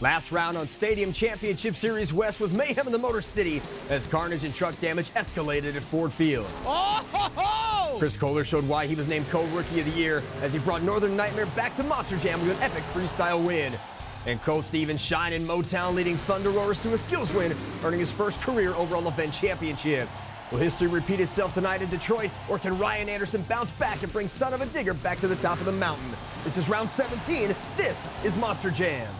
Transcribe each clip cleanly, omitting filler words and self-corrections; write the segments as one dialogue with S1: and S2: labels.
S1: Last round on Stadium Championship Series West was mayhem in the Motor City as carnage and truck damage escalated at Ford Field.
S2: Oh, ho, ho!
S1: Chris Koehler showed why he was named Co-Rookie of the Year as he brought Northern Nightmare back to Monster Jam with an epic freestyle win. And Colt Stephens shined in Motown, leading ThurderROARus to a skills win, earning his first career overall event championship. Will history repeat itself tonight in Detroit, or can Ryan Anderson bounce back and bring Son of a Digger back to the top of the mountain? This is round 17. This is Monster Jam.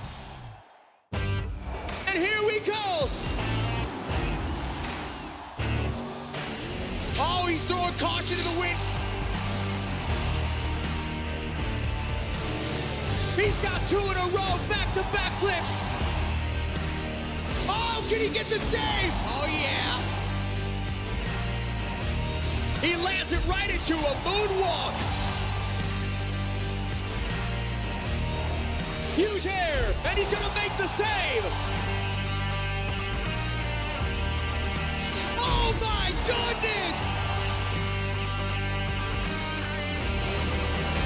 S2: And here we go! Oh, he's throwing caution to the wind. He's got two in a row, back-to-back flips. Oh, can he get the save? Oh, yeah. He lands it right into a moonwalk. Huge air, and he's gonna make the save. Oh my goodness!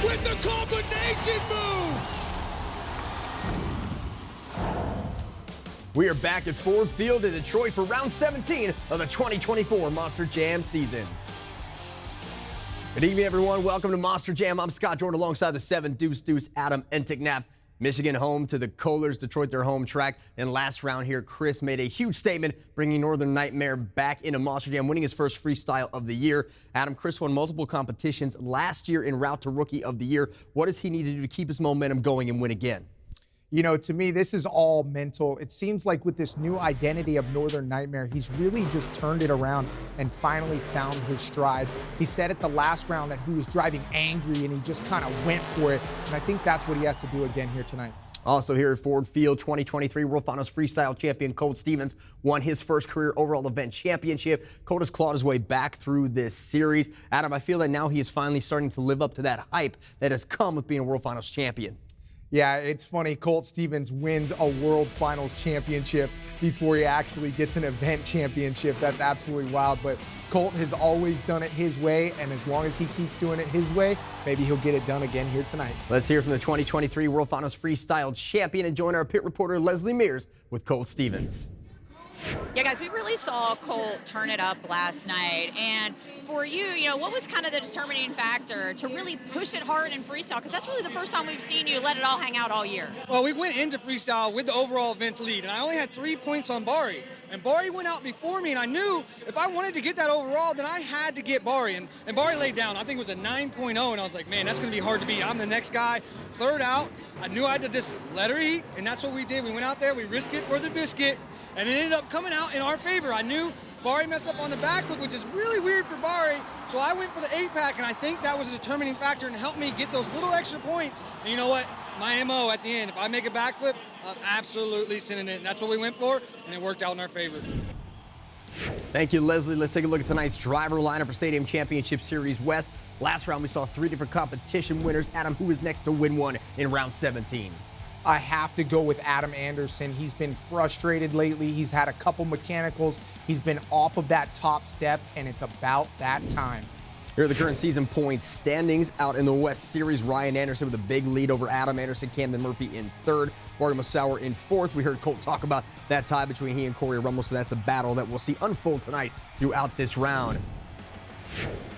S2: With the combination move!
S1: We are back at Ford Field in Detroit for round 17 of the 2024 Monster Jam season. Good evening, everyone. Welcome to Monster Jam. I'm Scott Jordan alongside the 7 Deuce Adam Enticknap. Michigan home to the Koehlers, Detroit their home track. And last round here, Chris made a huge statement, bringing Northern Nightmare back into Monster Jam, winning his first freestyle of the year. Adam, Chris won multiple competitions last year en route to Rookie of the Year. What does he need to do to keep his momentum going and win again?
S3: You know, to me, this is all mental. It seems like with this new identity of Northern Nightmare, he's really just turned it around and finally found his stride. He said at the last round that he was driving angry and he just kind of went for it. And I think that's what he has to do again here tonight.
S1: Also here at Ford Field, 2023 World Finals Freestyle champion Colt Stephens won his first career overall event championship. Colt has clawed his way back through this series. Adam, I feel that now he is finally starting to live up to that hype that has come with being a World Finals champion.
S3: Yeah, it's funny. Colt Stephens wins a World Finals championship before he actually gets an event championship. That's absolutely wild. But Colt has always done it his way, and as long as he keeps doing it his way, maybe he'll get it done again here tonight.
S1: Let's hear from the 2023 World Finals Freestyle champion and join our pit reporter Leslie Mears with Colt Stephens.
S4: Yeah, guys, we really saw Colt turn it up last night. And for you, what was kind of the determining factor to really push it hard in freestyle? Because that's really the first time we've seen you let it all hang out all year.
S5: Well, we went into freestyle with the overall event lead, and I only had 3 points on Bari. And Bari went out before me, and I knew if I wanted to get that overall, then I had to get Bari. And Bari laid down. I think it was a 9.0, and I was like, man, that's going to be hard to beat. I'm the next guy. Third out, I knew I had to just let her eat, and that's what we did. We went out there, we risked it for the biscuit, and it ended up coming out in our favor. I knew Bari messed up on the backflip, which is really weird for Bari, so I went for the 8-pack, and I think that was a determining factor and helped me get those little extra points. And you know what? My MO at the end, if I make a backflip, I'm absolutely sending it, and that's what we went for, and it worked out in our favor.
S1: Thank you, Leslie. Let's take a look at tonight's driver lineup for Stadium Championship Series West. Last round, we saw 3 different competition winners. Adam, who is next to win one in round 17?
S3: I have to go with Adam Anderson. He's been frustrated lately. He's had a couple mechanicals. He's been off of that top step, and it's about that time.
S1: Here are the current season points standings out in the West Series. Ryan Anderson with a big lead over Adam Anderson, Camden Murphy in 3rd, Barry Masauer in 4th. We heard Colt talk about that tie between he and Corey Rummel, so that's a battle that we'll see unfold tonight throughout this round.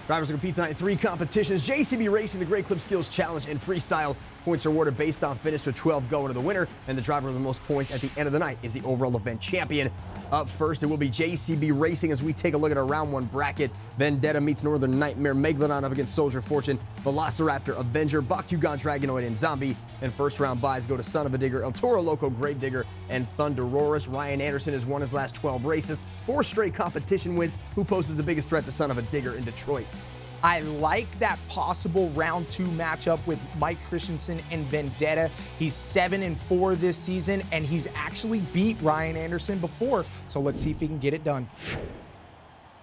S1: Drivers will compete tonight in 3 competitions. JCB Racing, the Great Clip Skills Challenge, and Freestyle. Points are awarded based on finish, so 12 going to the winner, and the driver with the most points at the end of the night is the overall event champion. Up first, it will be JCB Racing as we take a look at our round 1 bracket. Vendetta meets Northern Nightmare, Megalodon up against Soldier Fortune, Velociraptor, Avenger, Bakugan, Dragonoid, and Zombie. And first round buys go to Son of a Digger, El Toro Loco, Grave Digger, and ThurderROARus. Ryan Anderson has won his last 12 races, 4 straight competition wins. Who poses the biggest threat to Son of a Digger in Detroit?
S3: I like that possible round 2 matchup with Mike Christensen and Vendetta. He's 7-4 this season, and he's actually beat Ryan Anderson before. So let's see if he can get it done.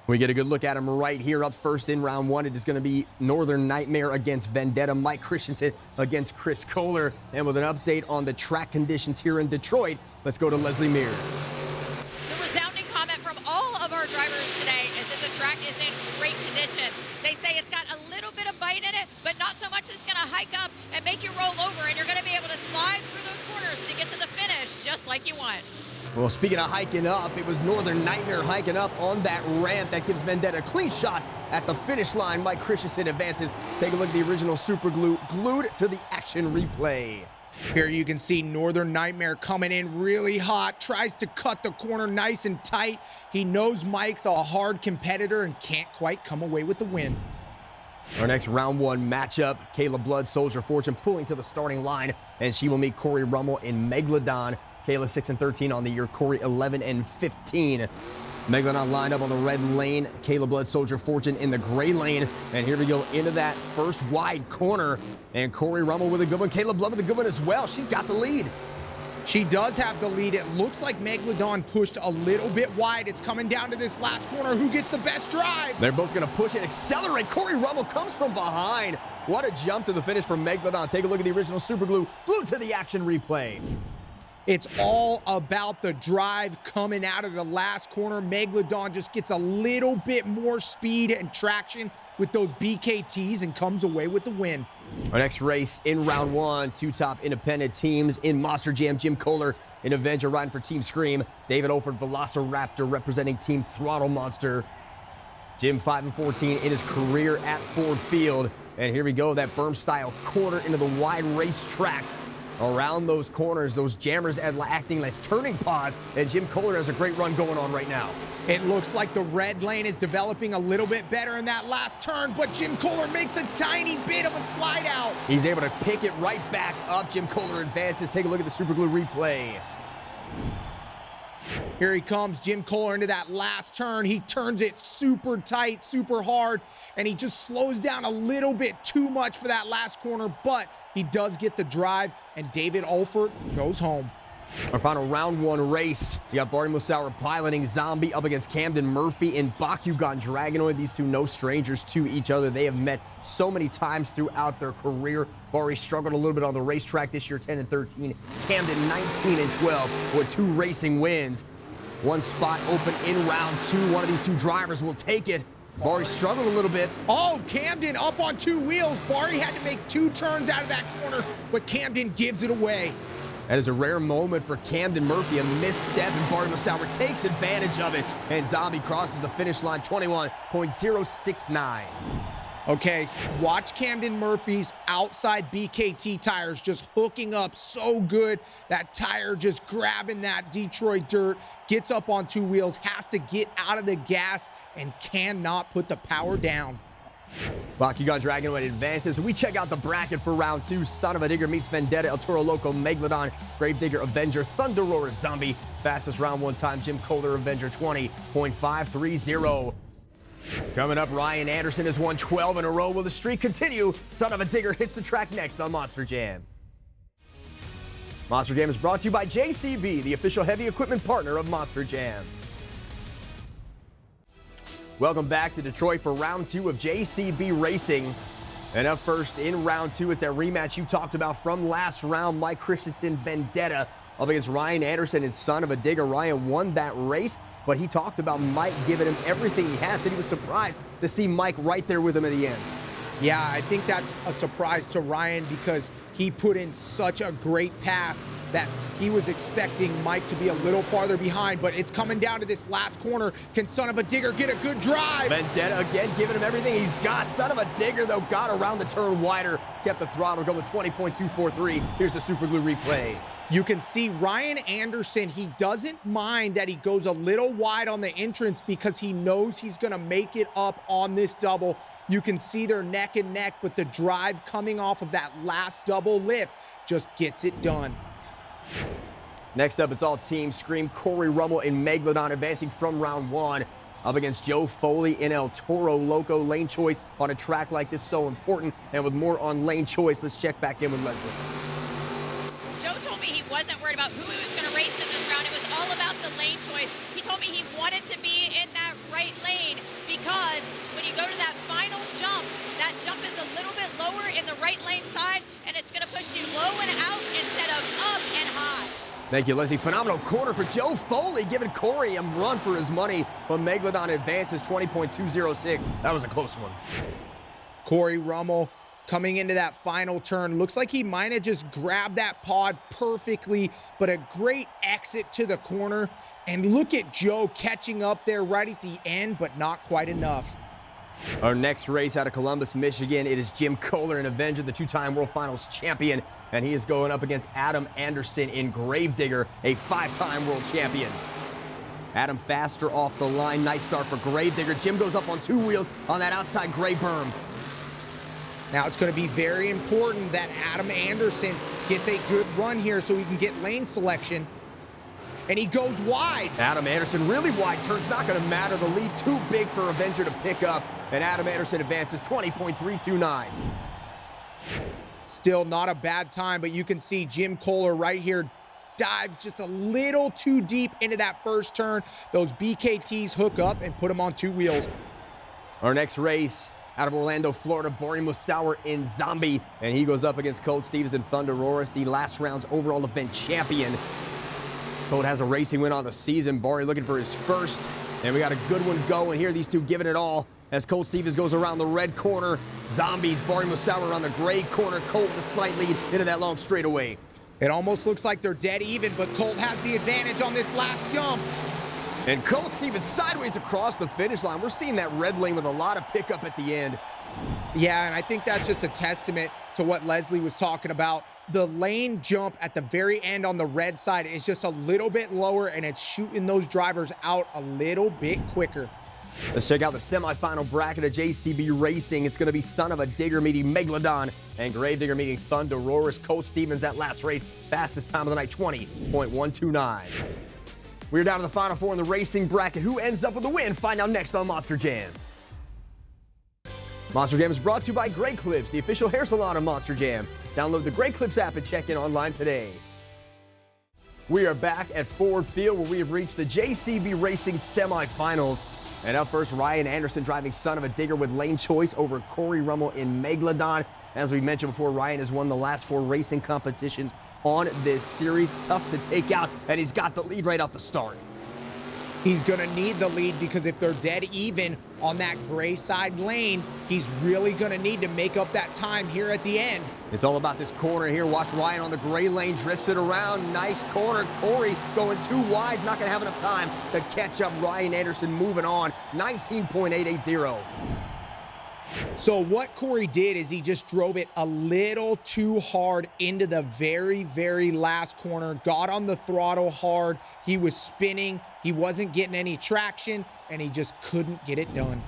S1: We get a good look at him right here. Up first in round 1, it is going to be Northern Nightmare against Vendetta, Mike Christensen against Chris Koehler. And with an update on the track conditions here in Detroit, let's go to Leslie Mears.
S4: The resounding comment from all of our drivers today is that the track is in great condition. They say it's got a little bit of bite in it, but not so much it's going to hike up and make you roll over, and you're going to be able to slide through those corners first to get to the finish, just like you want.
S1: Well, speaking of hiking up, it was Northern Nightmare hiking up on that ramp that gives Vendetta a clean shot at the finish line. Mike Christensen advances. Take a look at the original super glue glued to the action replay.
S3: Here you can see Northern Nightmare coming in really hot, tries to cut the corner nice and tight. He knows Mike's a hard competitor and can't quite come away with the win.
S1: Our next round one matchup, Kayla Blood Soldier Fortune pulling to the starting line, and she will meet Corey Rummel in Megalodon. Kayla 6-13 on the year, Corey 11-15. Megalodon lined up on the red lane, Kayla Blood Soldier Fortune in the gray lane. And here we go into that first wide corner. And Corey Rummel with a good one, Kayla Blood with a good one as well. She's got the lead.
S3: She does have the lead. It looks like Megalodon pushed a little bit wide. It's coming down to this last corner. Who gets the best drive?
S1: They're both going to push and accelerate. Corey Rummel comes from behind. What a jump to the finish from Megalodon. Take a look at the original super glue glued to the action replay.
S3: It's all about the drive coming out of the last corner. Megalodon just gets a little bit more speed and traction with those BKTs and comes away with the win.
S1: Our next race in round one, two top independent teams in Monster Jam. Jim Koehler in Avenger riding for Team Scream. David Olford, Velociraptor representing Team Throttle Monster. Jim 5-14 in his career at Ford Field. And here we go, that berm style corner into the wide racetrack. Around those corners, those jammers acting as turning paws, and Jim Koehler has a great run going on right now.
S3: It looks like the red lane is developing a little bit better in that last turn, but Jim Koehler makes a tiny bit of a slide out.
S1: He's able to pick it right back up. Jim Koehler advances. Take a look at the super glue replay.
S3: Here he comes, Jim Koehler into that last turn. He turns it super tight, super hard, and he just slows down a little bit too much for that last corner, but he does get the drive, and David Olford goes home.
S1: Our final round one race. We got Barry Musauer piloting Zombie up against Camden Murphy and Bakugan Dragonoid. These two no strangers to each other. They have met so many times throughout their career. Barry struggled a little bit on the racetrack this year, 10-13. Camden 19-12 with 2 racing wins. One spot open in round 2. One of these two drivers will take it. Barry struggled a little bit.
S3: Oh, Camden up on 2 wheels. Barry had to make 2 turns out of that corner, but Camden gives it away.
S1: That is a rare moment for Camden Murphy, a misstep, and Barry Musauer takes advantage of it, and Zombie crosses the finish line, 21.069.
S3: Okay, watch Camden Murphy's outside BKT tires just hooking up so good. That tire just grabbing that Detroit dirt, gets up on 2 wheels, has to get out of the gas, and cannot put the power down.
S1: Bakugan Dragonoid advances. We check out the bracket for round 2. Son of a Digger meets Vendetta, El Toro Loco, Megalodon, Gravedigger, Avenger, ThurderROARus, Zombie. Fastest round 1 time, Jim Koehler, Avenger, 20.530. Coming up, Ryan Anderson has won 12 in a row. Will the streak continue? Son of a Digger hits the track next on Monster Jam. Monster Jam is brought to you by JCB, the official heavy equipment partner of Monster Jam. Welcome back to Detroit for round 2 of JCB Racing. And up first in round 2, it's that rematch you talked about from last round. Mike Christensen, Vendetta, up against Ryan Anderson and Son of a Digger. Ryan won that race, but he talked about Mike giving him everything he has, and he was surprised to see Mike right there with him at the end.
S3: Yeah, I think that's a surprise to Ryan because he put in such a great pass that he was expecting Mike to be a little farther behind, but it's coming down to this last corner. Can Son of a Digger get a good drive?
S1: Vendetta again giving him everything he's got. Son of a Digger, though, got around the turn wider, kept the throttle going 20.243. Here's the super glue replay.
S3: You can see Ryan Anderson, he doesn't mind that he goes a little wide on the entrance because he knows he's going to make it up on this double. You can see they're neck and neck, but the drive coming off of that last double lift just gets it done.
S1: Next up, it's all Team Scream. Corey Rummel and Megalodon advancing from round 1 up against Joe Foley in El Toro Loco. Lane choice on a track like this so important. And with more on lane choice, let's check back in with Leslie.
S4: Joe told me he wasn't worried about who he was going to race in this round. It was all about the lane choice. He told me he wanted to be in that right lane because when you go to that final jump, that jump is a little bit lower in the right lane side, and it's going to push you low and out instead of up and high.
S1: Thank you, Leslie. Phenomenal corner for Joe Foley, giving Corey a run for his money, but Megalodon advances 20.206. That was a close one.
S3: Corey Rummel Coming into that final turn, looks like he might have just grabbed that pod perfectly, but a great exit to the corner. And look at Joe catching up there right at the end, but not quite enough.
S1: Our next race out of Columbus, Michigan, it is Jim Koehler, an Avenger, the two-time World Finals champion, and he is going up against Adam Anderson in Gravedigger, a 5-time world champion. Adam faster off the line. Nice start for Gravedigger. Jim goes up on 2 wheels on that outside gray berm.
S3: Now it's going to be very important that Adam Anderson gets a good run here so he can get lane selection. And he goes wide.
S1: Adam Anderson really wide. Turn's not going to matter. The lead too big for Avenger to pick up. And Adam Anderson advances 20.329.
S3: Still not a bad time, but you can see Jim Koehler right here dives just a little too deep into that first turn. Those BKTs hook up and put him on 2 wheels.
S1: Our next race out of Orlando, Florida, Bori Musauer in Zombie. And he goes up against Colt Stephens and ThurderROARus, the last round's overall event champion. Colt has a racing win on the season. Bori looking for his first. And we got a good one going here. These two giving it all as Colt Stephens goes around the red corner. Zombies, Bori Musauer on the gray corner. Colt with a slight lead into that long straightaway.
S3: It almost looks like they're dead even, but Colt has the advantage on this last jump.
S1: And Colt Stephens sideways across the finish line. We're seeing that red lane with a lot of pickup at the end.
S3: Yeah, and I think that's just a testament to what Leslie was talking about. The lane jump at the very end on the red side is just a little bit lower, and it's shooting those drivers out a little bit quicker.
S1: Let's check out the semifinal bracket of JCB Racing. It's going to be Son of a Digger meeting Megalodon and Gravedigger meeting ThurderROARus. Colt Stephens, that last race, fastest time of the night, 20.129. We're down to the final 4 in the racing bracket. Who ends up with the win? Find out next on Monster Jam. Monster Jam is brought to you by Great Clips, the official hair salon of Monster Jam. Download the Great Clips app and check in online today. We are back at Ford Field where we have reached the JCB Racing semifinals. And up first, Ryan Anderson driving Son of a Digger with lane choice over Corey Rummel in Megalodon. As we mentioned before, Ryan has won the last 4 racing competitions on this series. Tough to take out, and he's got the lead right off the start.
S3: He's going to need the lead because if they're dead even on that gray side lane, he's really going to need to make up that time here at the end.
S1: It's all about this corner here. Watch Ryan on the gray lane, drifts it around. Nice corner. Corey going too wide. He's not going to have enough time to catch up. Ryan Anderson moving on, 19.880.
S3: So what Corey did is he just drove it a little too hard into the very, very last corner, got on the throttle hard. He was spinning. He wasn't getting any traction, and he just couldn't get it done.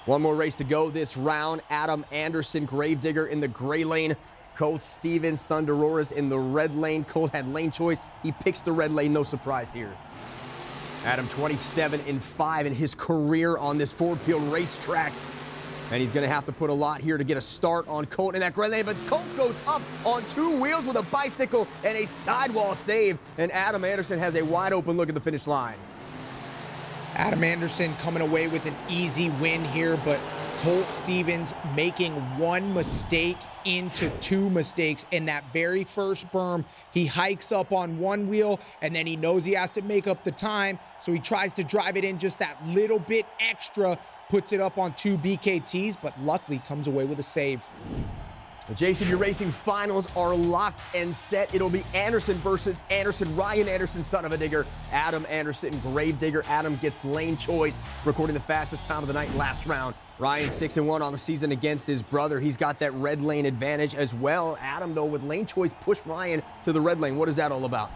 S1: One more race to go this round. Adam Anderson, Gravedigger in the gray lane. Colt Stephens, ThurderROARus in the red lane. Colt had lane choice. He picks the red lane. No surprise here. Adam 27-5 in his career on this Ford Field racetrack. And he's going to have to put a lot here to get a start on Colt in that gray lane. But Colt goes up on 2 wheels with a bicycle and a sidewall save. And Adam Anderson has a wide open look at the finish line.
S3: Adam Anderson coming away with an easy win here, but Colt Stephens making 1 mistake into 2 mistakes in that very first berm. He hikes up on 1 wheel, and then he knows he has to make up the time, so he tries to drive it in just that little bit extra, puts it up on 2 BKTs, but luckily comes away with a save.
S1: The JCB Racing finals are locked and set. It'll be Anderson versus Anderson. Ryan Anderson, Son of a Digger. Adam Anderson, Gravedigger. Adam gets lane choice, recording the fastest time of the night last round. Ryan 6-1 on the season against his brother. He's got that red lane advantage as well. Adam, though, with lane choice, pushed Ryan to the red lane. What is that all about?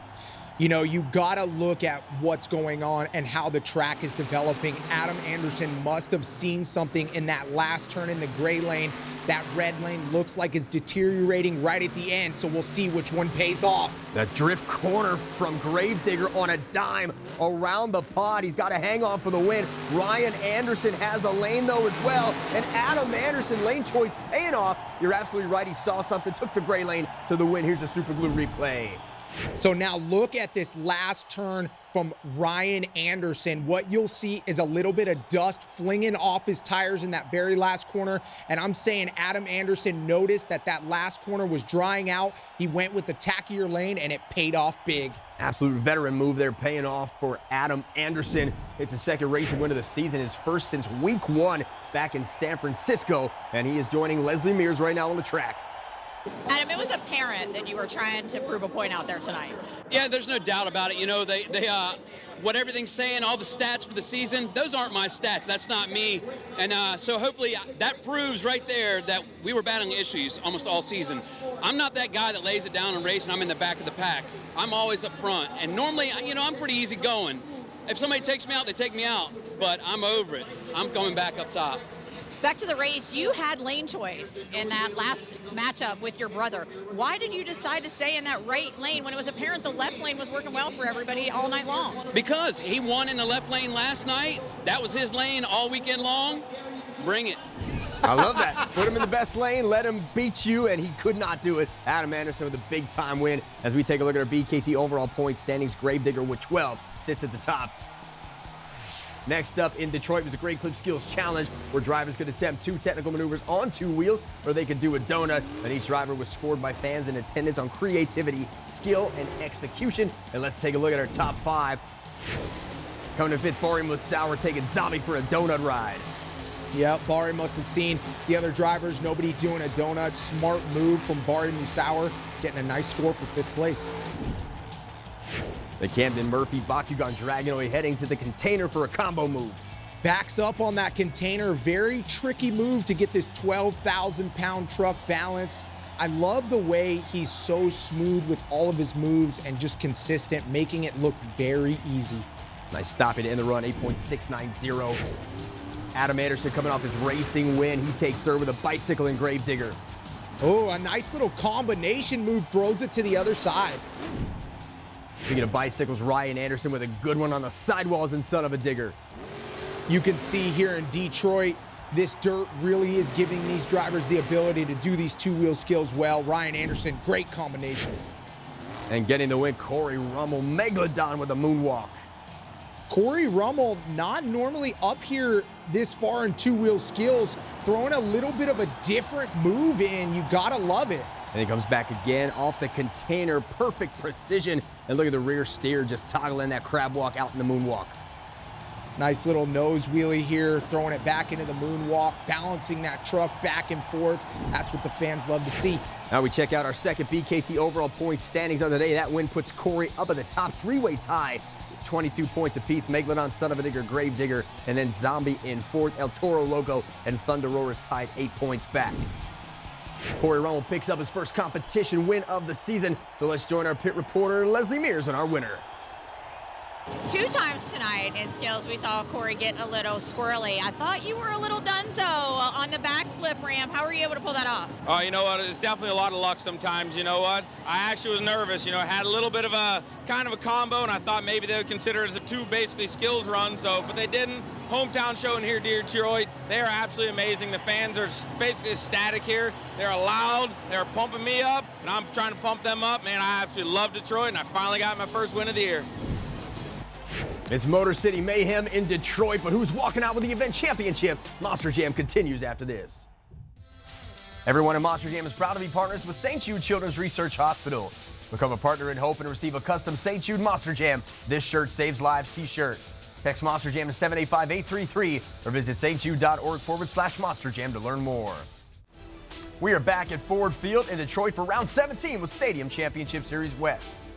S3: You know, you got to look at what's going on and how the track is developing. Adam Anderson must have seen something in that last turn in the gray lane. That red lane looks like it's deteriorating right at the end, so we'll see which one pays off.
S1: The drift corner from Gravedigger on a dime around the pod. He's got to hang on for the win. Ryan Anderson has the lane, though, as well. And Adam Anderson, lane choice paying off. You're absolutely right. He saw something, took the gray lane to the win. Here's a super glue replay.
S3: So now look at this last turn from Ryan Anderson. What you'll see is a little bit of dust flinging off his tires in that very last corner. And I'm saying Adam Anderson noticed that that last corner was drying out. He went with the tackier lane and it paid off big.
S1: Absolute veteran move there, paying off for Adam Anderson. It's his second racing win of the season, his first since week 1 back in San Francisco. And he is joining Leslie Mears right now on the track.
S4: Adam, it was apparent that you were trying to prove a point out there tonight.
S6: Yeah, there's no doubt about it. You know, what everything's saying, all the stats for the season, those aren't my stats. That's not me. And so hopefully that proves right there that we were battling issues almost all season. I'm not that guy that lays it down and race and I'm in the back of the pack. I'm always up front. And normally, you know, I'm pretty easy going. If somebody takes me out, they take me out. But I'm over it. I'm coming back up top.
S4: Back to the race, you had lane choice in that last matchup with your brother. Why did you decide to stay in that right lane when it was apparent the left lane was working well for everybody all night long?
S6: Because he won in the left lane last night. That was his lane all weekend long. Bring it.
S1: I love that. Put him in the best lane, let him beat you, and he could not do it. Adam Anderson with a big-time win. As we take a look at our BKT overall point standings, Gravedigger with 12 sits at the top. Next up in Detroit was a Great Clip Skills Challenge where drivers could attempt 2 technical maneuvers on 2 wheels, or they could do a donut, and each driver was scored by fans in attendance on creativity, skill, and execution. And let's take a look at our top 5. Coming in 5th, Bari Musauer taking Zombie for a donut ride.
S3: Yeah, Bari must have seen the other drivers, nobody doing a donut. Smart move from Bari Musauer, getting a nice score for 5th place.
S1: The Camden Murphy Bakugan Dragonoid heading to the container for a combo move.
S3: Backs up on that container. Very tricky move to get this 12,000-pound truck balanced. I love the way he's so smooth with all of his moves and just consistent, making it look very easy.
S1: Nice stopping to end the run, 8.690. Adam Anderson coming off his racing win. He takes third with a bicycle and Gravedigger.
S3: Oh, a nice little combination move, throws it to the other side.
S1: Speaking of bicycles, Ryan Anderson with a good one on the sidewalls and son of a digger.
S3: You can see here in Detroit, this dirt really is giving these drivers the ability to do these 2-wheel skills well. Ryan Anderson, great combination.
S1: And getting the win, Corey Rummel, Megalodon with a moonwalk.
S3: Corey Rummel, not normally up here this far in 2-wheel skills, throwing a little bit of a different move in. You gotta love it.
S1: And he comes back again off the container, perfect precision. And look at the rear steer just toggling that crab walk out in the moonwalk.
S3: Nice little nose wheelie here, throwing it back into the moonwalk, balancing that truck back and forth. That's what the fans love to see.
S1: Now we check out our second BKT overall points standings of the day. That win puts Corey up at the top, 3-way tie, 22 points apiece. Megalodon, Son of a Digger, Gravedigger, and then Zombie in 4th. El Toro Loco and ThurderROARus tied 8 points back. Corey Rummel picks up his first competition win of the season. So let's join our pit reporter, Leslie Mears, on our winner.
S4: 2 times tonight in skills, we saw Corey get a little squirrely. I thought you were a little dunzo on the backflip ramp. How were you able to pull that off?
S7: Oh, you know what? It's definitely a lot of luck sometimes. You know what? I actually was nervous. You know, I had a little bit of a kind of a combo, and I thought maybe they would consider it as a 2 basically skills run. So, but they didn't. Hometown show in here, Detroit. They are absolutely amazing. The fans are basically ecstatic here. They're loud. They're pumping me up, and I'm trying to pump them up. Man, I absolutely love Detroit, and I finally got my first win of the year.
S1: It's Motor City Mayhem in Detroit, but who's walking out with the event championship? Monster Jam continues after this. Everyone in Monster Jam is proud to be partners with St. Jude Children's Research Hospital. Become a partner in hope and receive a custom St. Jude Monster Jam This Shirt Saves Lives t-shirt. Text Monster Jam to 785-833 or visit stjude.org/Monster Jam to learn more. We are back at Ford Field in Detroit for round 17 with Stadium Championship Series West.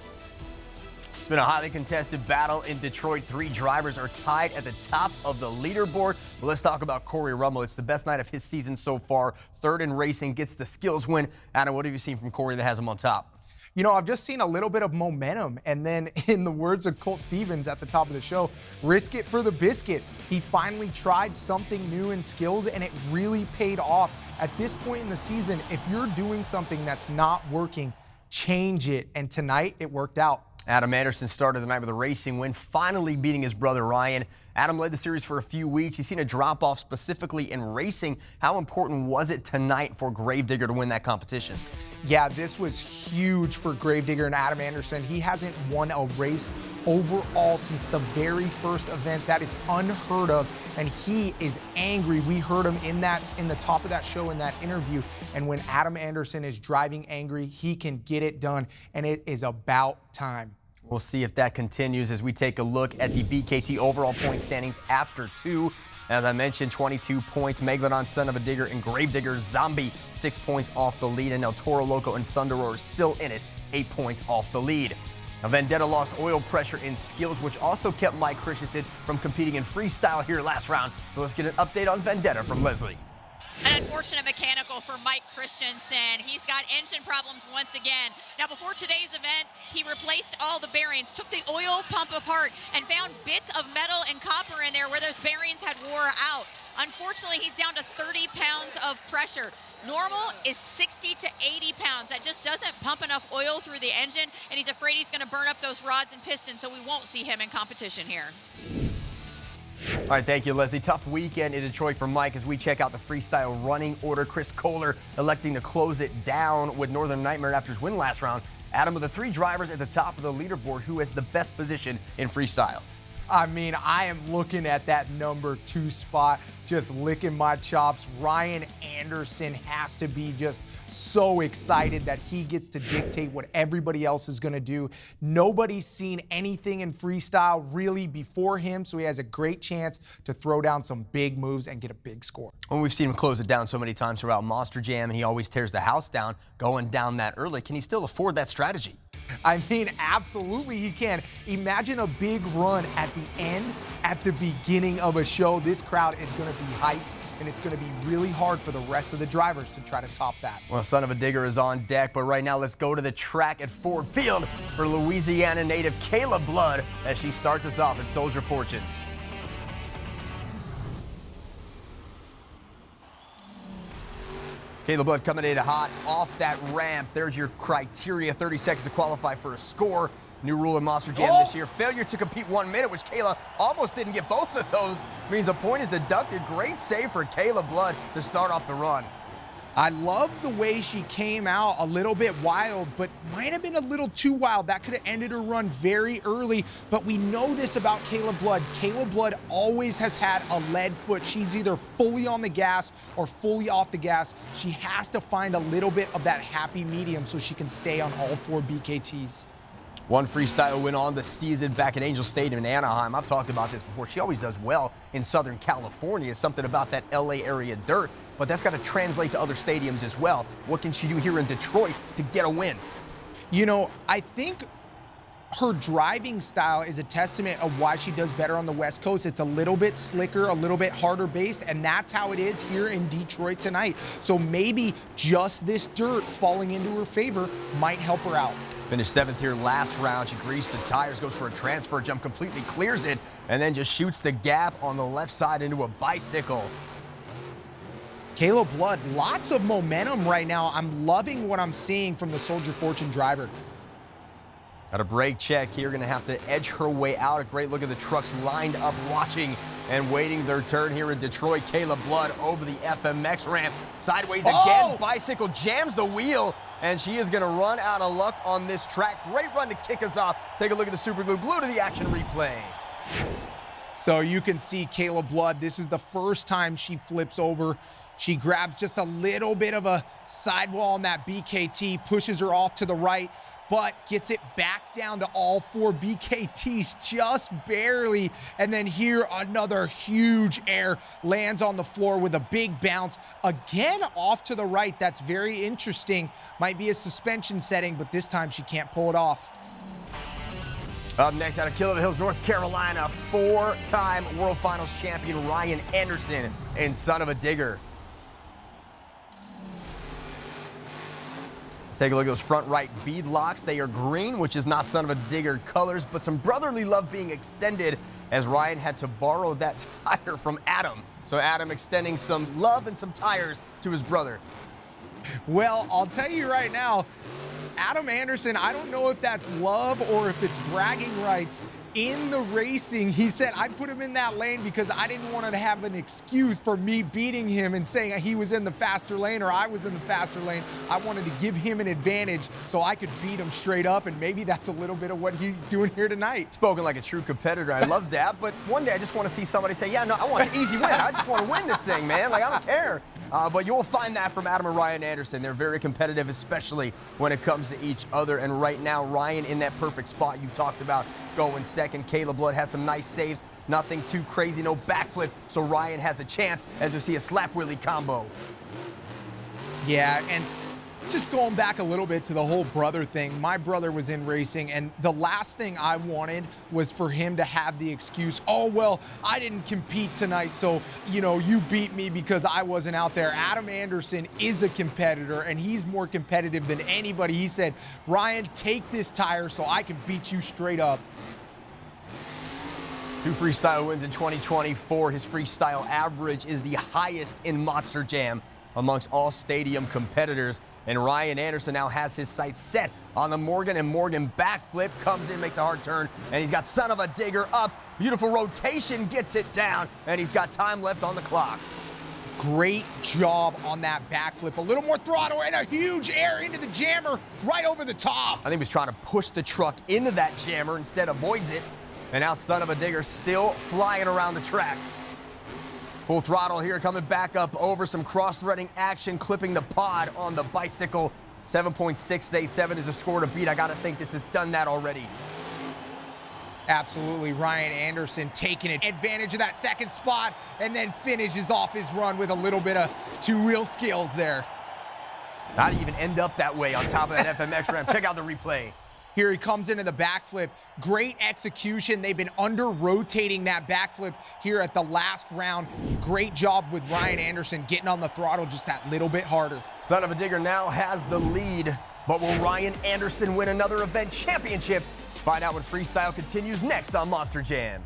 S1: It's been a highly contested battle in Detroit. 3 drivers are tied at the top of the leaderboard. But let's talk about Corey Rummel. It's the best night of his season so far. 3rd in racing, gets the skills win. Adam, what have you seen from Corey that has him on top?
S3: You know, I've just seen a little bit of momentum. And then in the words of Colt Stephens at the top of the show, risk it for the biscuit. He finally tried something new in skills, and it really paid off. At this point in the season, if you're doing something that's not working, change it. And tonight, it worked out.
S1: Adam Anderson started the night with a racing win, finally beating his brother Ryan. Adam led the series for a few weeks. He's seen a drop-off specifically in racing. How important was it tonight for Gravedigger to win that competition?
S3: Yeah, this was huge for Gravedigger and Adam Anderson. He hasn't won a race overall since the very first event. That is unheard of, and he is angry. We heard him in the top of that show in that interview, and when Adam Anderson is driving angry, he can get it done, and it is about time.
S1: We'll see if that continues as we take a look at the BKT overall point standings after 2. As I mentioned, 22 points. Megalodon, Son of a Digger, and Gravedigger Zombie, 6 points off the lead. And now Toro Loco and ThurderROARus still in it, 8 points off the lead. Now Vendetta lost oil pressure in skills, which also kept Mike Christensen from competing in freestyle here last round. So let's get an update on Vendetta from Leslie.
S4: An unfortunate mechanical for Mike Christensen. He's got engine problems once again. Now, before today's event, he replaced all the bearings, took the oil pump apart, and found bits of metal and copper in there where those bearings had wore out. Unfortunately, he's down to 30 pounds of pressure. Normal is 60 to 80 pounds. That just doesn't pump enough oil through the engine, and he's afraid he's going to burn up those rods and pistons, so we won't see him in competition here.
S1: All right, thank you, Leslie. Tough weekend in Detroit for Mike as we check out the freestyle running order. Chris Koehler electing to close it down with Northern Nightmare after his win last round. Adam with the 3 drivers at the top of the leaderboard. Who has the best position in freestyle?
S3: I mean, I am looking at that number 2 spot, just licking my chops. Ryan Anderson has to be just so excited that he gets to dictate what everybody else is going to do. Nobody's seen anything in freestyle really before him, so he has a great chance to throw down some big moves and get a big score.
S1: Well, we've seen him close it down so many times throughout Monster Jam, and he always tears the house down going down that early. Can he still afford that strategy?
S3: I mean, absolutely he can. Imagine a big run at the end, at the beginning of a show. This crowd is going to be hyped, and it's going to be really hard for the rest of the drivers to try to top that.
S1: Well, Son of a Digger is on deck, but right now let's go to the track at Ford Field for Louisiana native Kayla Blood as she starts us off at Soldier Fortune. Kayla Blood coming in hot off that ramp. There's your criteria, 30 seconds to qualify for a score. New rule in Monster Jam this year. Failure to compete 1 minute, which Kayla almost didn't get both of those. Means a point is deducted. Great save for Kayla Blood to start off the run.
S3: I love the way she came out a little bit wild, but might have been a little too wild. That could have ended her run very early, but we know this about Kayla Blood. Kayla Blood always has had a lead foot. She's either fully on the gas or fully off the gas. She has to find a little bit of that happy medium so she can stay on all 4 BKTs.
S1: One freestyle win on the season back at Angel Stadium in Anaheim. I've talked about this before. She always does well in Southern California. Something about that LA area dirt, but that's got to translate to other stadiums as well. What can she do here in Detroit to get a win?
S3: You know, I think her driving style is a testament of why she does better on the West Coast. It's a little bit slicker, a little bit harder based, and that's how it is here in Detroit tonight. So maybe just this dirt falling into her favor might help her out.
S1: Finished 7th here last round. She greased the tires, goes for a transfer jump, completely clears it, and then just shoots the gap on the left side into a bicycle.
S3: Kayla Blood, lots of momentum right now. I'm loving what I'm seeing from the Soldier Fortune driver.
S1: Got a brake check here, gonna have to edge her way out. A great look at the trucks lined up watching and waiting their turn here in Detroit. Kayla Blood over the FMX ramp. Sideways again, bicycle jams the wheel, and she is gonna run out of luck on this track. Great run to kick us off. Take a look at the Super Glue. Glue to the action replay.
S3: So you can see Kayla Blood, this is the first time she flips over. She grabs just a little bit of a sidewall on that BKT, pushes her off to the right, but gets it back down to all 4 BKTs just barely. And then here, another huge air lands on the floor with a big bounce. Again, off to the right. That's very interesting. Might be a suspension setting, but this time she can't pull it off.
S1: Up next, out of Kill of the Hills, North Carolina, 4-time World Finals champion Ryan Anderson and Son of a Digger. Take a look at those front right bead locks. They are green, which is not Son of a Digger colors, but some brotherly love being extended as Ryan had to borrow that tire from Adam. So Adam extending some love and some tires to his brother.
S3: Well, I'll tell you right now, Adam Anderson, I don't know if that's love or if it's bragging rights. in the racing, he said, I put him in that lane because I didn't want to have an excuse for me beating him and saying he was in the faster lane or I was in the faster lane. I wanted to give him an advantage so I could beat him straight up, and maybe that's a little bit of what he's doing here tonight.
S1: Spoken like a true competitor. I love that, but one day I just want to see somebody say, yeah, no, I want an easy win. I just want to win this thing, man. Like, I don't care. But you'll find that from Adam and Ryan Anderson. They're very competitive, especially when it comes to each other. And right now, Ryan in that perfect spot you've talked about going second. Caleb Blood has some nice saves. Nothing too crazy, no backflip. So Ryan has a chance as we see a slap wheelie combo.
S3: Yeah, and just going back a little bit to the whole brother thing, my brother was in racing, and the last thing I wanted was for him to have the excuse, oh, well, I didn't compete tonight, so, you know, you beat me because I wasn't out there. Adam Anderson is a competitor, and he's more competitive than anybody. He said, Ryan, take this tire so I can beat you straight up.
S1: 2 freestyle wins in 2024. His freestyle average is the highest in Monster Jam amongst all stadium competitors. And Ryan Anderson now has his sights set on the Morgan and Morgan backflip. Comes in, makes a hard turn, and he's got son of a digger up. Beautiful rotation, gets it down, and he's got time left on the clock.
S3: Great job on that backflip. A little more throttle and a huge air into the jammer right over the top.
S1: I think he was trying to push the truck into that jammer, instead avoids it. And now son of a digger still flying around the track. Full throttle here, coming back up over some cross-threading action, clipping the pod on the bicycle. 7.687 is a score to beat. I gotta think this has done that already.
S3: Absolutely, Ryan Anderson taking advantage of that second spot and then finishes off his run with a little bit of two-wheel skills there.
S1: Not even end up that way on top of that FMX ramp. Check out the replay.
S3: Here he comes into the backflip. Great execution. They've been under-rotating that backflip here at the last round. Great job with Ryan Anderson getting on the throttle just that little bit harder.
S1: Son of a digger now has the lead, but will Ryan Anderson win another event championship? Find out when freestyle continues next on Monster Jam.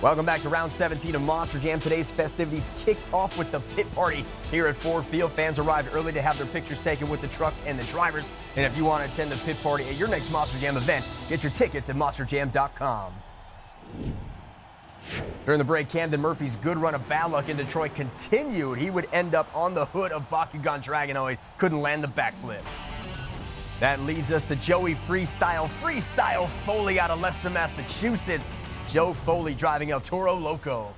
S1: Welcome back to round 17 of Monster Jam. Today's festivities kicked off with the pit party here at Ford Field. Fans arrived early to have their pictures taken with the trucks and the drivers. And if you want to attend the pit party at your next Monster Jam event, get your tickets at monsterjam.com. During the break, Camden Murphy's good run of bad luck in Detroit continued. He would end up on the hood of Bakugan Dragonoid. Couldn't land the backflip. That leads us to Joey Freestyle Foley out of Leicester, Massachusetts. Joe Foley driving El Toro Loco.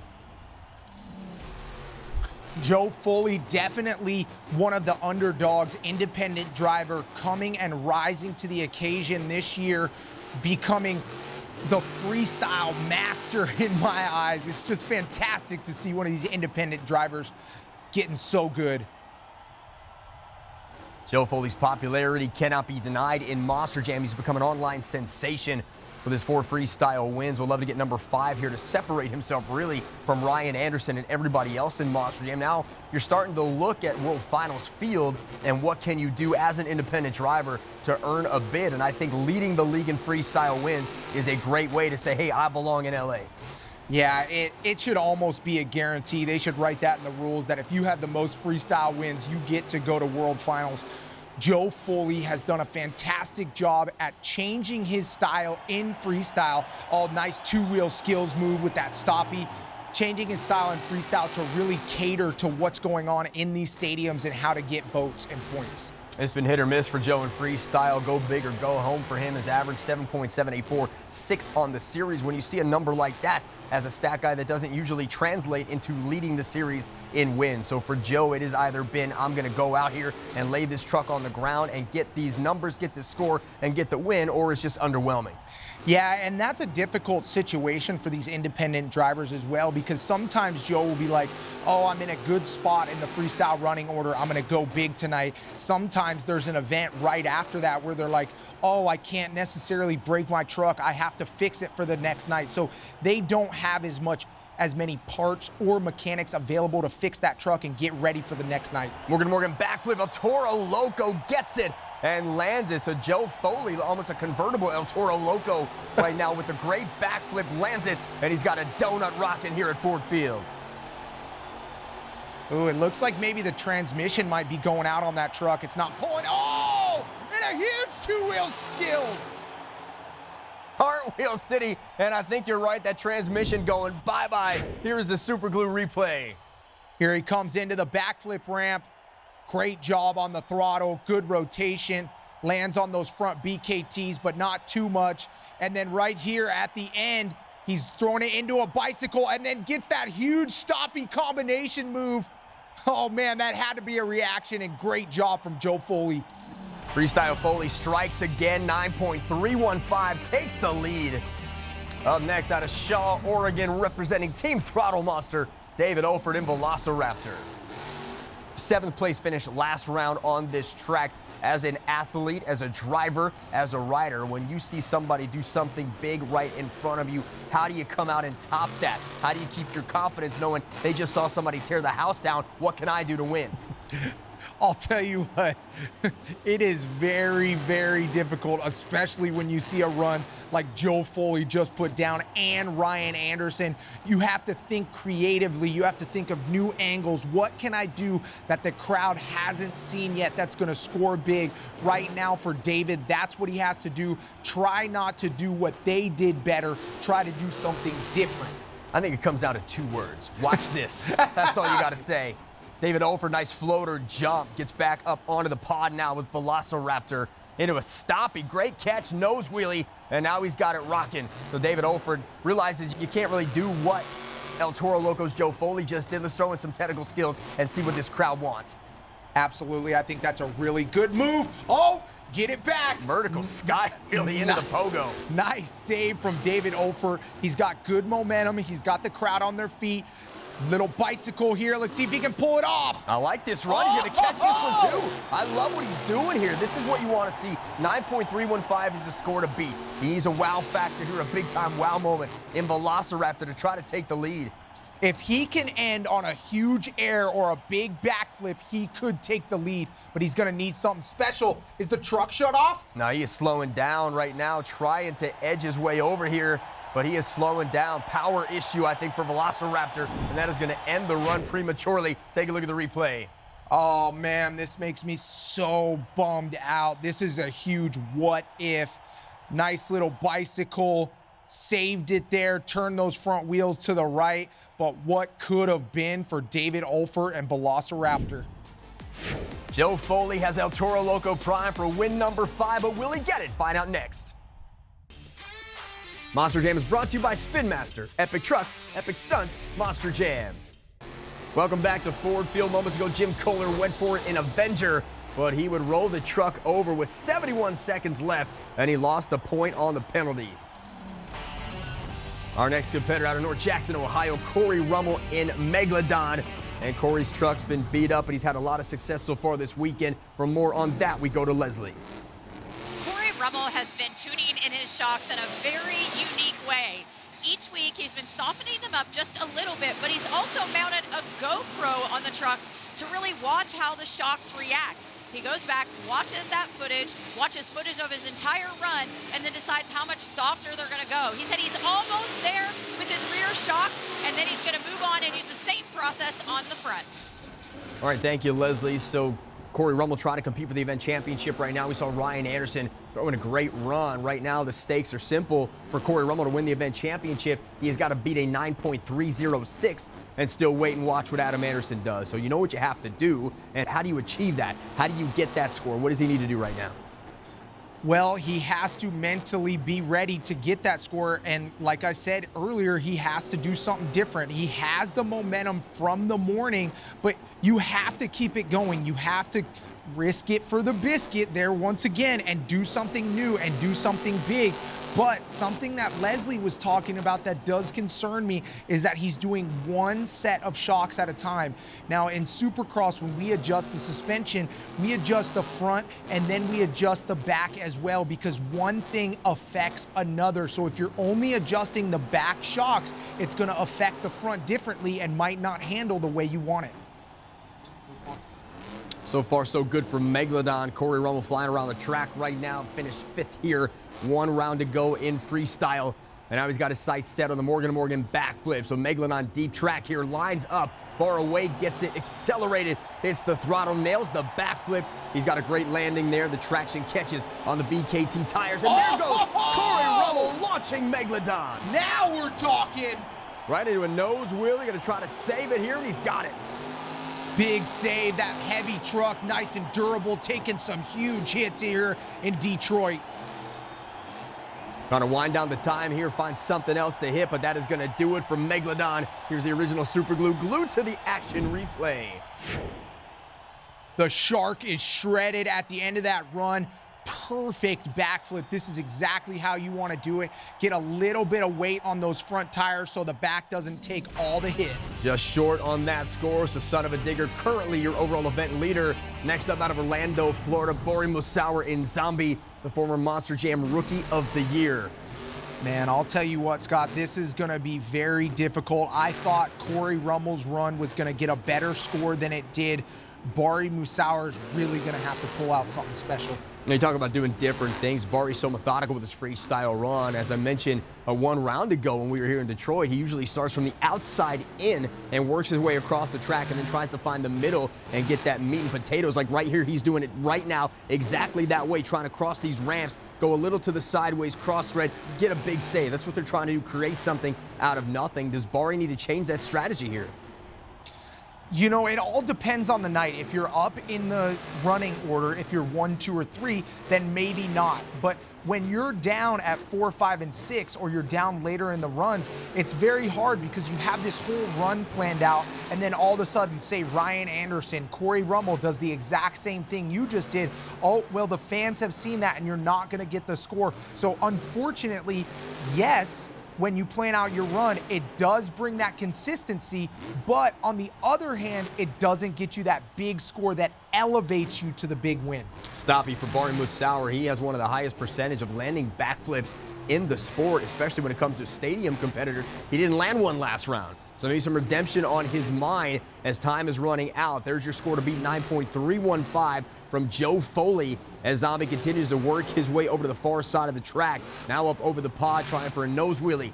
S3: Joe Foley, definitely one of the underdogs, independent driver, coming and rising to the occasion this year, becoming the freestyle master in my eyes. It's just fantastic to see one of these independent drivers getting so good.
S1: Joe Foley's popularity cannot be denied in Monster Jam. He's become an online sensation with his 4 freestyle wins. We'll love to get number 5 here to separate himself really from Ryan Anderson and everybody else in Monster Jam. Now you're starting to look at World Finals field and what can you do as an independent driver to earn a bid. And I think leading the league in freestyle wins is a great way to say, hey, I belong in LA.
S3: Yeah, it should almost be a guarantee. They should write that in the rules that if you have the most freestyle wins, you get to go to World Finals. Joe Foley has done a fantastic job at changing his style in freestyle. All nice two-wheel skills move with that stoppie. Changing his style in freestyle to really cater to what's going on in these stadiums and how to get votes and points.
S1: It's been hit or miss for Joe in freestyle. Go big or go home for him. His average 7.784, 6 on the series. When you see a number like that as a stat guy, that doesn't usually translate into leading the series in wins. So for Joe, it has either been, I'm going to go out here and lay this truck on the ground and get these numbers, get this score, and get the win, or it's just underwhelming.
S3: Yeah, and that's a difficult situation for these independent drivers as well, because sometimes Joe will be like, oh, I'm in a good spot in the freestyle running order, I'm going to go big tonight. Sometimes there's an event right after that where they're like, oh, I can't necessarily break my truck, I have to fix it for the next night. So they don't have as many parts or mechanics available to fix that truck and get ready for the next night.
S1: Morgan backflip, El Toro Loco gets it and lands it. So Joe Foley, almost a convertible El Toro Loco right now with a great backflip, lands it, and he's got a donut rocking here at Ford Field.
S3: Ooh, it looks like maybe the transmission might be going out on that truck. It's not pulling. Oh, and a huge two-wheel skills.
S1: All right, Cartwheel City, and I think you're right, that transmission going bye-bye. Here is the super glue replay.
S3: Here he comes into the backflip ramp. Great job on the throttle, good rotation. Lands on those front BKTs, but not too much. And then right here at the end, he's throwing it into a bicycle and then gets that huge stopping combination move. Oh man, that had to be a reaction, and great job from Joe Foley.
S1: Freestyle Foley strikes again, 9.315, takes the lead. Up next, out of Shaw, Oregon, representing Team Throttle Monster, David Olford in Velociraptor. 7th place finish last round on this track. As an athlete, as a driver, as a rider, when you see somebody do something big right in front of you, how do you come out and top that? How do you keep your confidence knowing they just saw somebody tear the house down? What can I do to win?
S3: I'll tell you what, it is very, very difficult, especially when you see a run like Joe Foley just put down and Ryan Anderson. You have to think creatively. You have to think of new angles. What can I do that the crowd hasn't seen yet that's going to score big? Right now for David, that's what he has to do. Try not to do what they did better. Try to do something different.
S1: I think it comes down to 2 words. Watch this. That's all you got to say. David Olford, nice floater jump, gets back up onto the pod now with Velociraptor into a stoppie. Great catch, nose wheelie, and now he's got it rocking. So David Olford realizes you can't really do what El Toro Loco's Joe Foley just did. Let's throw in some technical skills and see what this crowd wants.
S3: Absolutely, I think that's a really good move. Oh, get it back.
S1: Vertical sky really into the pogo.
S3: Nice save from David Olford. He's got good momentum. He's got the crowd on their feet. Little bicycle here. Let's see if he can pull it off.
S1: I like this run. He's going to catch this one, too. I love what he's doing here. This is what you want to see. 9.315 is the score to beat. He needs a wow factor here, a big-time wow moment in Velociraptor to try to take the lead.
S3: If he can end on a huge air or a big backflip, he could take the lead, but he's going to need something special. Is the truck shut off?
S1: No, he is slowing down right now, trying to edge his way over here. But he is slowing down. Power issue, I think, for Velociraptor, and that is going to end the run prematurely. Take a look at the replay.
S3: Oh, man, this makes me so bummed out. This is a huge what if. Nice little bicycle, saved it there, turned those front wheels to the right, but what could have been for David Olford and Velociraptor?
S1: Joe Foley has El Toro Loco Prime for win number 5, but will he get it? Find out next. Monster Jam is brought to you by Spin Master, Epic Trucks, Epic Stunts, Monster Jam. Welcome back to Ford Field. Moments ago, Jim Koehler went for it in Avenger, but he would roll the truck over with 71 seconds left, and he lost a point on the penalty. Our next competitor out of North Jackson, Ohio, Corey Rummel in Megalodon. And Corey's truck's been beat up, and he's had a lot of success so far this weekend. For more on that, we go to Leslie.
S4: Rummel has been tuning in his shocks in a very unique way. Each week he's been softening them up just a little bit, but he's also mounted a GoPro on the truck to really watch how the shocks react. He goes back, watches that footage, watches footage of his entire run, and then decides how much softer they're going to go. He said he's almost there with his rear shocks, and then he's going to move on and use the same process on the front.
S1: All right, thank you, Leslie. So Corey Rummel trying to compete for the event championship right now. We saw Ryan Anderson throwing a great run. Right now, the stakes are simple for Corey Rummel to win the event championship. He has got to beat a 9.306 and still wait and watch what Adam Anderson does. So you know what you have to do, and how do you achieve that? How do you get that score? What does he need to do right now?
S3: Well, he has to mentally be ready to get that score, and like I said earlier, he has to do something different. He has the momentum from the morning, but you have to keep it going. You have to risk it for the biscuit there once again and do something new and do something big. But something that Leslie was talking about that does concern me is that he's doing one set of shocks at a time. Now in Supercross, when we adjust the suspension, we adjust the front and then we adjust the back as well, because one thing affects another. So if you're only adjusting the back shocks, it's gonna affect the front differently and might not handle the way you want it.
S1: So far, so good for Megalodon. Corey Rummel flying around the track right now. Finished 5th here. 1 round to go in freestyle. And now he's got his sights set on the Morgan & Morgan backflip. So Megalodon deep track here, lines up, far away, gets it accelerated, hits the throttle, nails the backflip. He's got a great landing there. The traction catches on the BKT tires. And there goes Corey Rummel watching Megalodon.
S3: Now we're talking.
S1: Right into a nose wheelie, gonna try to save it here, and he's got it.
S3: Big save, that heavy truck, nice and durable, taking some huge hits here in Detroit.
S1: Trying to wind down the time here, find something else to hit, but that is gonna do it for Megalodon. Here's the original super glue glued to the action replay.
S3: The shark is shredded at the end of that run. Perfect backflip. This is exactly how you want to do it. Get a little bit of weight on those front tires so the back doesn't take all the hit.
S1: Just short on that score, so Son of a Digger currently your overall event leader. Next up out of Orlando, Florida, Bori Musauer in Zombie, the former Monster Jam Rookie of the Year.
S3: Man, I'll tell you what, Scott, this is going to be very difficult. I thought Corey Rummel's run was going to get a better score than it did. Bori Musauer is really going to have to pull out something special.
S1: You talk about doing different things. Bari's so methodical with his freestyle run. As I mentioned, one round ago when we were here in Detroit, he usually starts from the outside in and works his way across the track and then tries to find the middle and get that meat and potatoes. Like right here, he's doing it right now exactly that way, trying to cross these ramps, go a little to the sideways, cross thread, get a big save. That's what they're trying to do, create something out of nothing. Does Bari need to change that strategy here?
S3: You know, it all depends on the night. If you're up in the running order, if you're 1, 2, or 3, then maybe not. But when you're down at 4, 5, and 6, or you're down later in the runs, it's very hard because you have this whole run planned out, and then all of a sudden, say Ryan Anderson, Corey Rummel does the exact same thing you just did. Oh, well, the fans have seen that, and you're not going to get the score. So unfortunately, yes, when you plan out your run, it does bring that consistency, but on the other hand, it doesn't get you that big score that elevates you to the big win.
S1: Stoppy for Bori Musauer. He has one of the highest percentage of landing backflips in the sport, especially when it comes to stadium competitors. He didn't land one last round, so maybe some redemption on his mind as time is running out. There's your score to beat 9.315 from Joe Foley as Zombie continues to work his way over to the far side of the track. Now up over the pod, trying for a nose wheelie.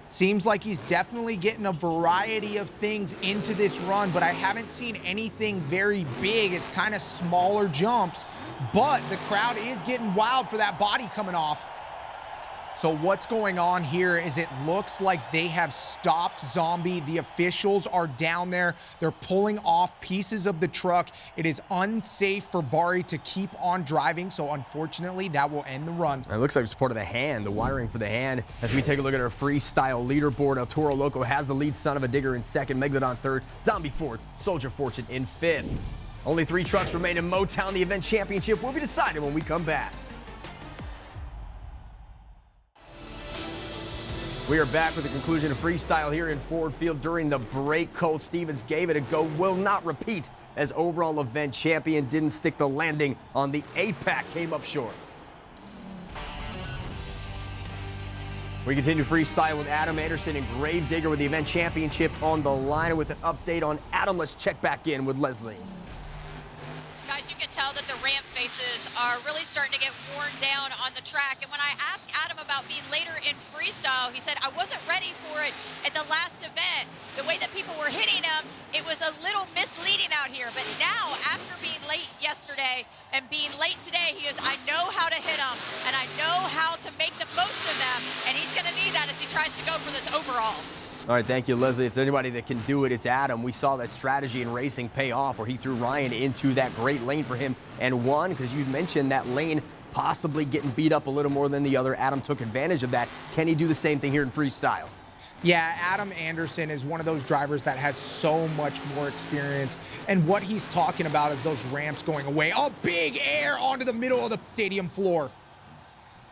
S3: Seems like he's definitely getting a variety of things into this run, but I haven't seen anything very big. It's kind of smaller jumps, but the crowd is getting wild for that body coming off. So what's going on here is it looks like they have stopped Zombie. The officials are down there. They're pulling off pieces of the truck. It is unsafe for Bari to keep on driving, so unfortunately that will end the run.
S1: It looks like support of the hand, the wiring for the hand. As we take a look at our freestyle leaderboard, Toro Loco has the lead, Son of a Digger in second, Megalodon third, Zombie fourth, Soldier Fortune in fifth. Only 3 trucks remain in Motown. The event championship will be decided when we come back. We are back with the conclusion of freestyle here in Ford Field. During the break, Colt Stephens gave it a go, will not repeat as overall event champion. Didn't stick the landing on the APAC, came up short. We continue freestyle with Adam Anderson and Gravedigger with the event championship on the line. And with an update on Adam, let's check back in with Leslie.
S4: Guys, you can tell that the ramp faces are really starting to get worn down on the track. And when I asked Adam about being later in freestyle, he said, I wasn't ready for it at the last event. The way that people were hitting him, it was a little misleading out here. But now, after being late yesterday and being late today, he is, I know how to hit them, and I know how to make the most of them. And he's going to need that as he tries to go for this overall.
S1: All right, thank you, Leslie. If there's anybody that can do it, it's Adam. We saw that strategy in racing pay off where he threw Ryan into that great lane for him and won, because you mentioned that lane possibly getting beat up a little more than the other. Adam took advantage of that. Can he do the same thing here in freestyle?
S3: Yeah, Adam Anderson is one of those drivers that has so much more experience. And what he's talking about is those ramps going away. Oh, big air onto the middle of the stadium floor.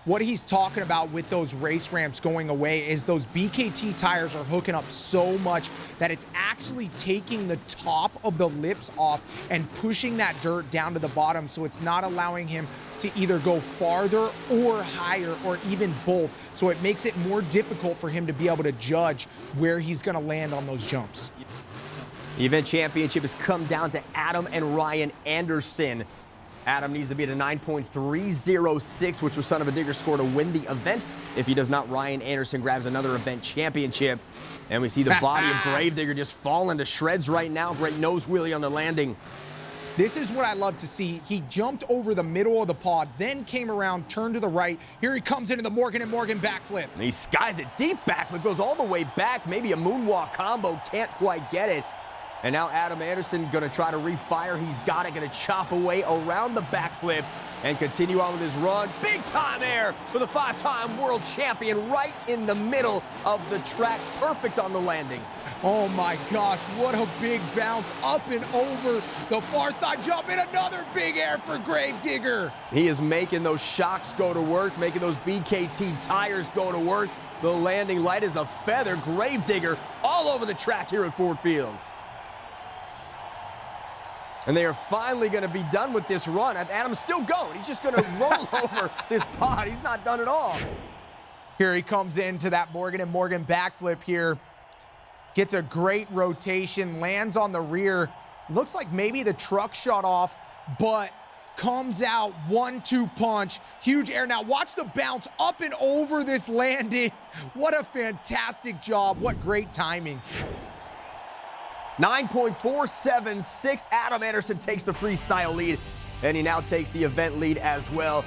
S3: What he's talking about with those race ramps going away is those BKT tires are hooking up so much that it's actually taking the top of the lips off and pushing that dirt down to the bottom, so it's not allowing him to either go farther or higher or even both. So it makes it more difficult for him to be able to judge where he's going to land on those jumps.
S1: The event championship has come down to Adam and Ryan Anderson. Adam needs to be at a 9.306, which was Son of a Digger score to win the event. If he does not, Ryan Anderson grabs another event championship. And we see the body of Gravedigger just falling to shreds right now. Great nose wheelie on the landing.
S3: This is what I love to see. He jumped over the middle of the pod, then came around, turned to the right. Here he comes into the Morgan & Morgan backflip.
S1: And he skies it deep backflip, goes all the way back, maybe a moonwalk combo, can't quite get it. And now Adam Anderson gonna try to refire. He's got it, gonna chop away around the backflip and continue on with his run. Big time air for the 5-time world champion right in the middle of the track. Perfect on the landing.
S3: Oh my gosh, what a big bounce up and over the far side jump, and another big air for Gravedigger.
S1: He is making those shocks go to work, making those BKT tires go to work. The landing light is a feather. Gravedigger all over the track here at Ford Field. And they are finally going to be done with this run. Adam's still going. He's just going to roll over this pod. He's not done at all.
S3: Here he comes into that Morgan & Morgan backflip here. Gets a great rotation, lands on the rear. Looks like maybe the truck shut off, but comes out 1-2 punch. Huge air. Now watch the bounce up and over this landing. What a fantastic job. What great timing.
S1: 9.476. Adam Anderson takes the freestyle lead, and he now takes the event lead as well.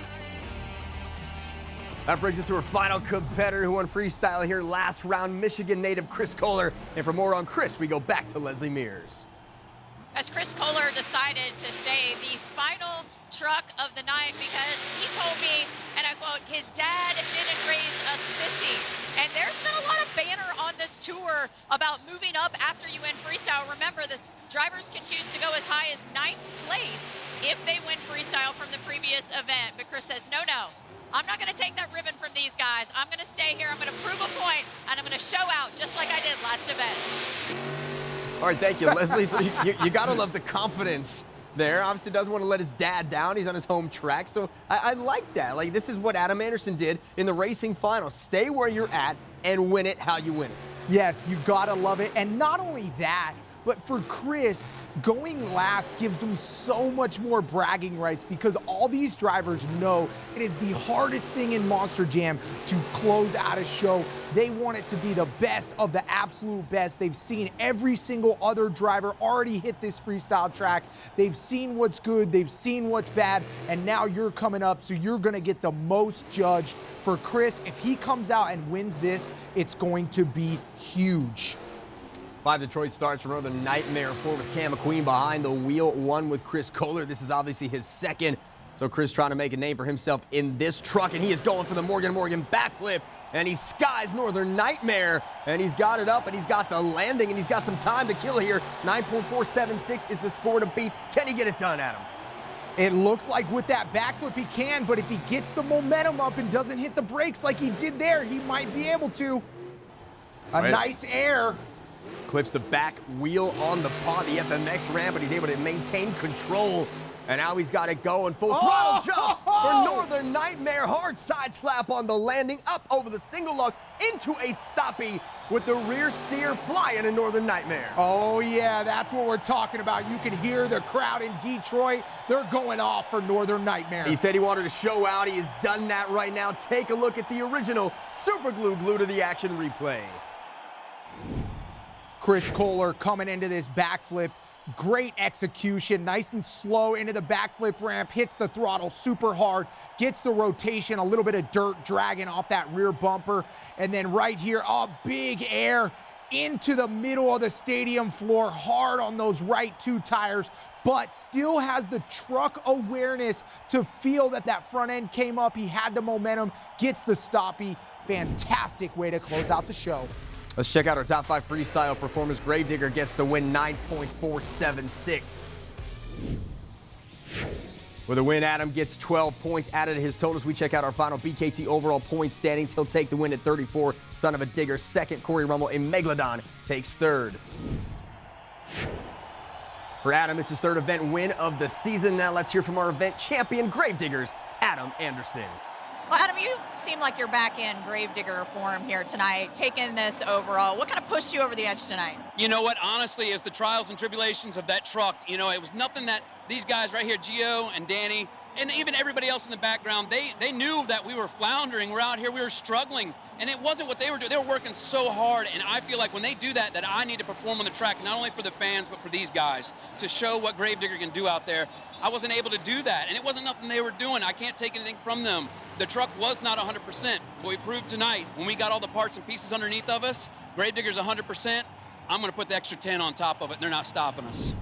S1: That brings us to our final competitor who won freestyle here last round, Michigan native Chris Koehler. And for more on Chris, we go back to Leslie Mears.
S4: As Chris Koehler decided to stay the final truck of the night because he told me, and I quote, his dad didn't raise a sissy. And there's been a lot of banner on this tour about moving up after you win freestyle. Remember, the drivers can choose to go as high as 9th place if they win freestyle from the previous event. But Chris says, no, I'm not going to take that ribbon from these guys. I'm going to stay here. I'm going to prove a point, and I'm going to show out just like I did last event.
S1: All right, thank you, Leslie. So you got to love the confidence there. Obviously doesn't want to let his dad down. He's on his home track. So I like that. Like, this is what Adam Anderson did in the racing final. Stay where you're at and win it how you win it.
S3: Yes, you got to love it. And not only that, but for Chris, going last gives him so much more bragging rights because all these drivers know it is the hardest thing in Monster Jam to close out a show. They want it to be the best of the absolute best. They've seen every single other driver already hit this freestyle track. They've seen what's good, they've seen what's bad, and now you're coming up, so you're gonna get the most judged. For Chris, if he comes out and wins this, it's going to be huge.
S1: 5 Detroit starts for another Nightmare 4 with Cam McQueen behind the wheel, 1 with Chris Koehler. This is obviously his second, so Chris trying to make a name for himself in this truck, and he is going for the Morgan & Morgan backflip, and he skies Northern Nightmare, and he's got it up, and he's got the landing, and he's got some time to kill here. 9.476 is the score to beat. Can he get it done, Adam?
S3: It looks like with that backflip he can, but if he gets the momentum up and doesn't hit the brakes like he did there, he might be able to. Nice air.
S1: Clips the back wheel on the pod, the FMX ramp, but he's able to maintain control. And now he's got it going. Full throttle jump for Northern Nightmare. Hard side slap on the landing, up over the single lug into a stoppie with the rear steer flying in Northern Nightmare.
S3: Oh yeah, that's what we're talking about. You can hear the crowd in Detroit. They're going off for Northern Nightmare.
S1: He said he wanted to show out. He has done that right now. Take a look at the original Super Glue Glue to the Action replay.
S3: Chris Koehler coming into this backflip. Great execution, nice and slow into the backflip ramp, hits the throttle super hard, gets the rotation, a little bit of dirt dragging off that rear bumper, and then right here, big air into the middle of the stadium floor, hard on those right 2 tires, but still has the truck awareness to feel that that front end came up. He had the momentum, gets the stoppie. Fantastic way to close out the show.
S1: Let's check out our top 5 freestyle performers. Gravedigger gets the win, 9.476. With a win, Adam gets 12 points added to his totals. We check out our final BKT overall point standings. He'll take the win at 34. Son of a Digger, second. Corey Rummel in Megalodon takes third. For Adam, it's his third event win of the season. Now let's hear from our event champion, Gravedigger's Adam Anderson.
S4: Well, Adam, you seem like you're back in Gravedigger form here tonight, taking this overall. What kind of pushed you over the edge tonight?
S6: You know what? Honestly, it's the trials and tribulations of that truck. You know, it was nothing that these guys right here, Gio and Danny, and even everybody else in the background, they knew that we were floundering. We're out here, we were struggling, and it wasn't what they were doing. They were working so hard, and I feel like when they do that, that I need to perform on the track, not only for the fans, but for these guys, to show what Gravedigger can do out there. I wasn't able to do that, and it wasn't nothing they were doing. I can't take anything from them. The truck was not 100%, but we proved tonight, when we got all the parts and pieces underneath of us, Gravedigger's 100%, I'm gonna put the extra 10 on top of it, and they're not stopping us.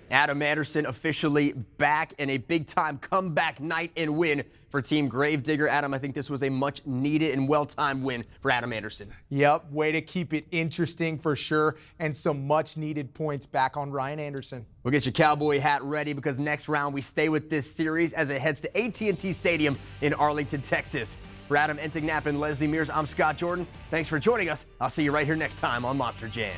S1: Adam Anderson officially back in a big-time comeback night and win for Team Gravedigger. Adam, I think this was a much-needed and well-timed win for Adam Anderson.
S3: Yep, way to keep it interesting for sure, and some much-needed points back on Ryan Anderson.
S1: We'll get your cowboy hat ready because next round we stay with this series as it heads to AT&T Stadium in Arlington, Texas. For Adam Entignap and Leslie Mears, I'm Scott Jordan. Thanks for joining us. I'll see you right here next time on Monster Jam.